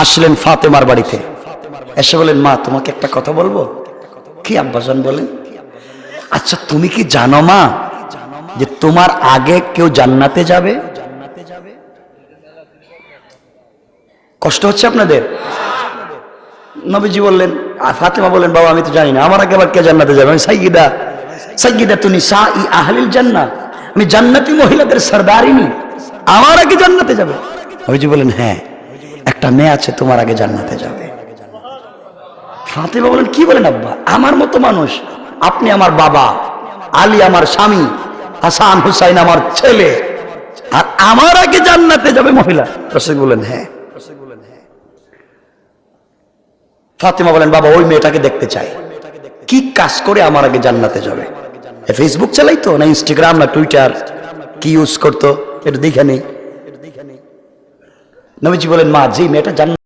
আসলেন ফাতেমার বাড়িতে, এসে বলেন, মা তোমাকে একটা কথা বলবো। কি আব্বাজান বলেন? আচ্ছা তুমি কি জানো মা যে তোমার আগে কেউ জান্নাতে যাবে? কষ্ট হচ্ছে আপনাদের? নবীজি বললেন, ফাতেমা বললেন, বাবা আমি তো জানি না, আমার আগে আবার কে জান্নাতে যাবে? আমি সাইয়্যিদাতুন নিসাই আহলিল জান্নাহ, আমি জান্নাতি মহিলাদের সরদারিনী, আমার আগে জান্নাতে যাবে। নবীজি বলেন, হ্যাঁ একটা মেয়ে আছে তোমার আগে জান্নাতে যাবে। ফাতেমা বলেন, কি বলেন আব্বা? আমার মতো মানুষ, আপনি আমার বাবা, আলী আমার স্বামী, হাসান হুসাইন আমার ছেলে, আর আমার আগে জান্নাতে যাবে মহিলা? রাসূল বলেন, হ্যাঁ। ফাতেমা বলেন, বাবা ওই মেয়েটাকে দেখতে চাই, কি কাজ করে আমার আগে জান্নাতে যাবে? ফেসবুক চালাইতো না ইনস্টাগ্রাম না টুইটার, কি ইউজ করতো এটা দেখে নেই। নবীজি বলেন, মা যে মেয়েটা জান্নাত